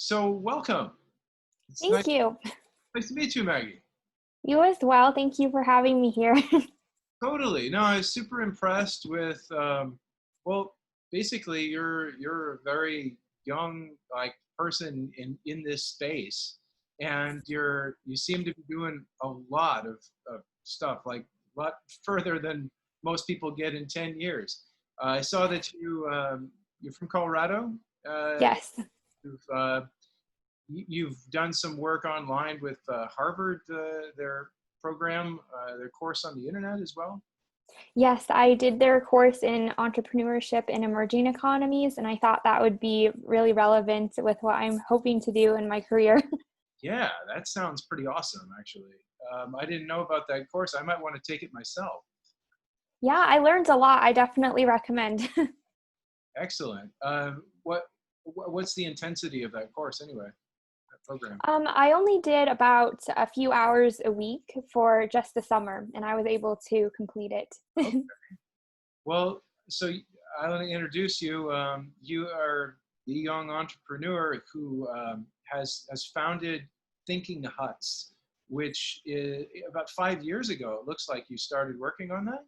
So welcome. It's Thank you. nice to meet you, Maggie. You as well. Thank you for having me here. Totally. No, I was super impressed with. Well, basically, you're a very young person in this space, and you seem to be doing a lot of stuff, like a lot further than most people get in 10 years. I saw that you're from Colorado. Uh, Yes. you've you've done some work online with Harvard, their program, their course on the internet as well. Yes, I did their course in entrepreneurship in emerging economies, and I thought that would be really relevant with what I'm hoping to do in my career. Yeah, that sounds pretty awesome, actually. I didn't know about that course. I might want to take it myself. Yeah, I learned a lot. I definitely recommend. Excellent. What's the intensity of that course anyway? That program. I only did about a few hours a week for just the summer, and I was able to complete Okay. it. Well, I want to introduce you. You are the young entrepreneur who has founded Thinking Huts, which is about 5 years ago. It looks like you started working on that.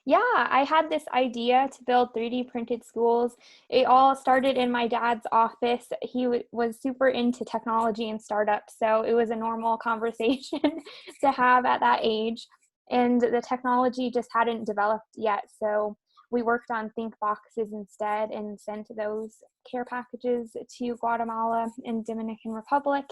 Yeah, I had this idea to build 3D printed schools. It all started in my dad's office. He was super into technology and startups, so it was a normal conversation to have at that age. And the technology just hadn't developed yet, so we worked on think boxes instead and sent those care packages to Guatemala and Dominican Republic.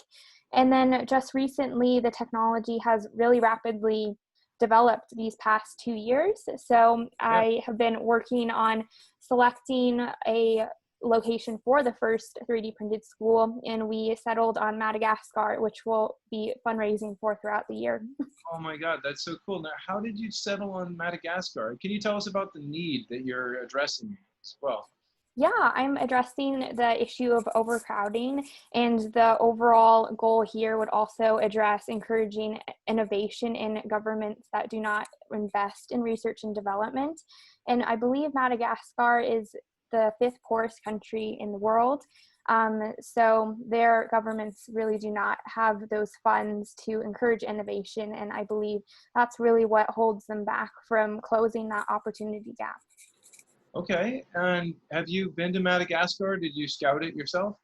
And then just recently, the technology has really rapidly developed these past 2 years. So Yeah. I have been working on selecting a location for the first 3D printed school, and we settled on Madagascar, which we'll be fundraising for throughout the year. Oh my God, that's so cool. Now, how did you settle on Madagascar? Can you tell us about the need that you're addressing as well? Yeah, I'm addressing the issue of overcrowding, and the overall goal here would also address encouraging innovation in governments that do not invest in research and development. And I believe Madagascar is the fifth poorest country in the world. So their governments really do not have those funds to encourage innovation. And I believe that's really what holds them back from closing that opportunity gap. Okay, and have you been to Madagascar? Did you scout it yourself?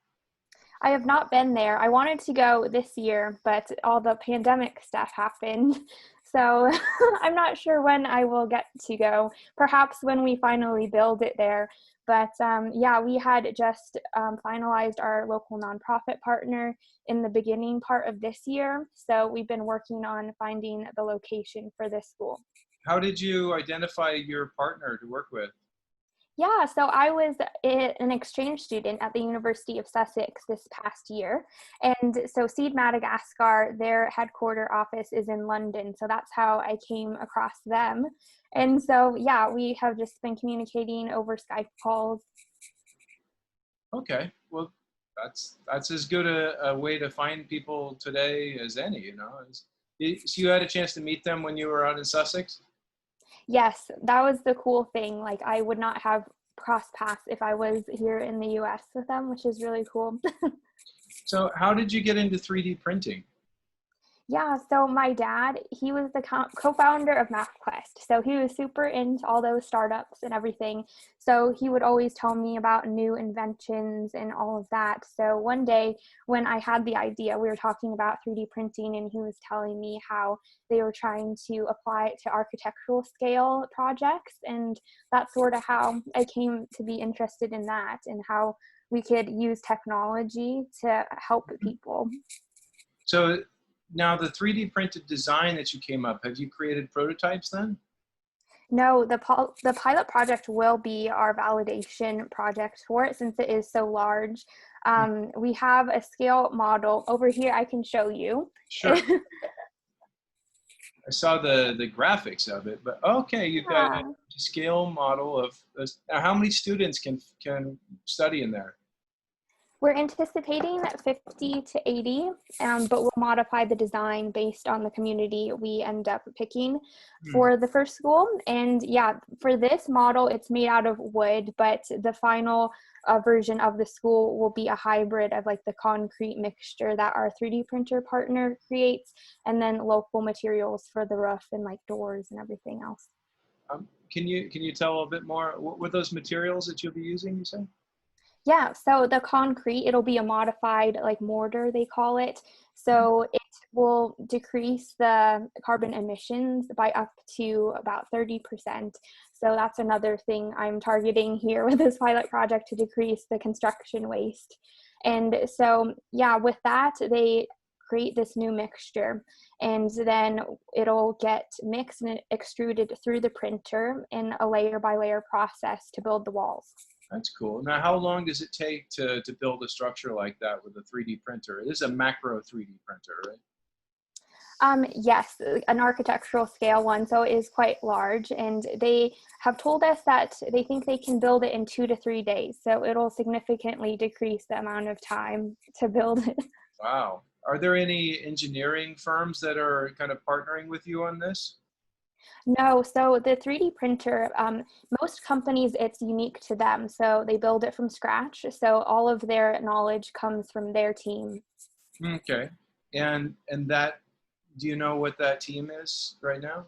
I have not been there. I wanted to go this year, but all the pandemic stuff happened. So I'm not sure when I will get to go. Perhaps when we finally build it there. But yeah, we had just finalized our local nonprofit partner in the beginning part of this year. So we've been working on finding the location for this school. How did you identify your partner to work with? Yeah, so I was an exchange student at the University of Sussex this past year. And so Seed Madagascar, their headquarter office is in London. So that's how I came across them. And so, yeah, we have just been communicating over Skype calls. Okay, well, that's as good a way to find people today as any, So you had a chance to meet them when you were out in Sussex? Yes, that was the cool thing. Like, I would not have crossed paths if I was here in the US with them, which is really cool. So how did you get into 3D printing? Yeah, so my dad, he was the co-founder of MapQuest. So he was super into all those startups and everything. So he would always tell me about new inventions and all of that. So one day when I had the idea, we were talking about 3D printing, and he was telling me how they were trying to apply it to architectural scale projects. And that's sort of how I came to be interested in that, and how we could use technology to help people. So now the 3D printed design that you came up, have you created prototypes then? No, the pilot project will be our validation project for it, since it is so large. We have a scale model over here. I can show you. Sure. I saw the graphics of it, but okay, you've got a Yeah. scale model of now how many students can study in there? We're anticipating 50 to 80, but we'll modify the design based on the community we end up picking Hmm. for the first school. And yeah, for this model, it's made out of wood, but the final a version of the school will be a hybrid of like the concrete mixture that our 3D printer partner creates, and then local materials for the roof and like doors and everything else. Can you tell a bit more? What were those materials that you'll be using, you said? Yeah, so the concrete, it'll be a modified like mortar, they call it. So it will decrease the carbon emissions by up to about 30%. So that's another thing I'm targeting here with this pilot project, to decrease the construction waste. And so, yeah, with that, they create this new mixture, and then it'll get mixed and extruded through the printer in a layer by layer process to build the walls. That's cool. Now, how long does it take to build a structure like that with a 3D printer? It is a macro 3D printer, right? Yes, an architectural scale one, so it is quite large, and they have told us that they think they can build it in 2 to 3 days, so it'll significantly decrease the amount of time to build it. Wow. Are there any engineering firms that are kind of partnering with you on this? No, so the 3D printer, most companies, it's unique to them, so they build it from scratch, so all of their knowledge comes from their team. Okay. And that, do you know what that team is right now?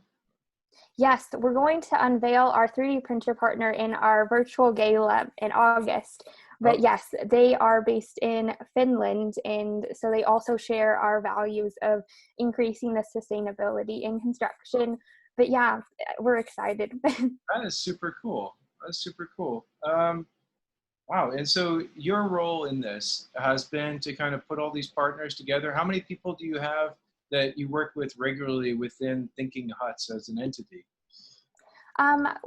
Yes, we're going to unveil our 3D printer partner in our virtual gala in August. But Oh, yes, they are based in Finland, and so they also share our values of increasing the sustainability in construction. But yeah, we're excited. that is super cool. That's super cool. Wow. And so your role in this has been to kind of put all these partners together. How many people do you have that you work with regularly within Thinking Huts as an entity?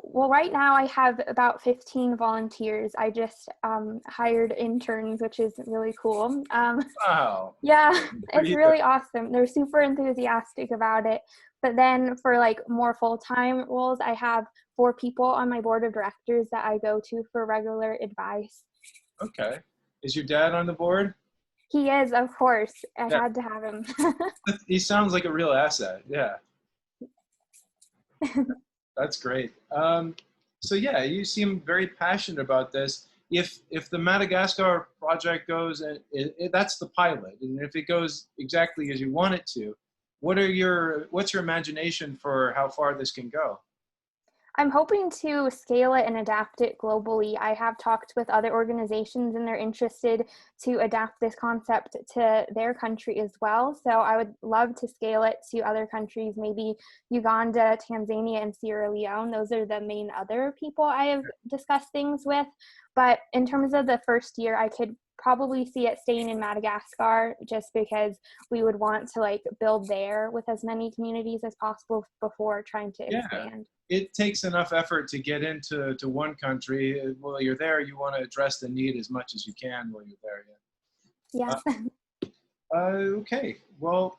Well, right now I have about 15 volunteers. I just hired interns, which is really cool. Wow. Yeah, For it's you. really awesome. They're super enthusiastic about it. But then for like more full-time roles, I have 4 people on my board of directors that I go to for regular advice. Okay. Is your dad on the board? He is, of course. I Yeah. had to have him. He sounds like a real asset. Yeah. That's great. So yeah, you seem very passionate about this. If the Madagascar project goes, and that's the pilot, and if it goes exactly as you want it to, what's your imagination for how far this can go? I'm hoping to scale it and adapt it globally. I have talked with other organizations, and they're interested to adapt this concept to their country as well. So I would love to scale it to other countries, maybe Uganda, Tanzania, and Sierra Leone. Those are the main other people I have discussed things with. But in terms of the first year, I could probably see it staying in Madagascar, just because we would want to like build there with as many communities as possible before trying to Yeah, expand. it takes enough effort to get into one country. While you're there, you want to address the need as much as you can while you're there. Yeah. Yeah. Okay. Well,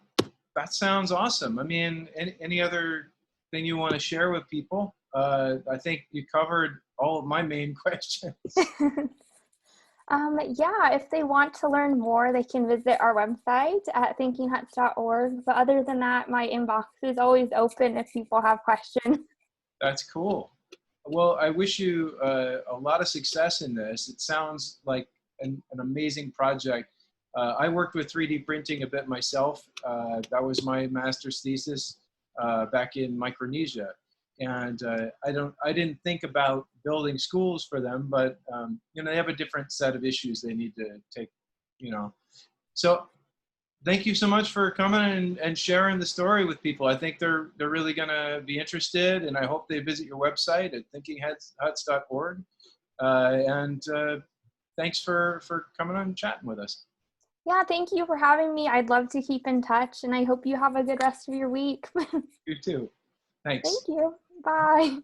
that sounds awesome. I mean, any other thing you want to share with people? I think you covered all of my main questions. Yeah, if they want to learn more, they can visit our website at thinkinghuts.org. But other than that, my inbox is always open if people have questions. That's cool. Well, I wish you a lot of success in this. It sounds like an amazing project. I worked with 3D printing a bit myself. That was my master's thesis back in Micronesia. And I didn't think about building schools for them, but they have a different set of issues they need to take, So thank you so much for coming and sharing the story with people. I think they're really going to be interested, and I hope they visit your website at thinkinghuts.org. Thanks for coming on and chatting with us. Yeah, thank you for having me. I'd love to keep in touch, and I hope you have a good rest of your week. You too. Thanks. Thank you. Bye.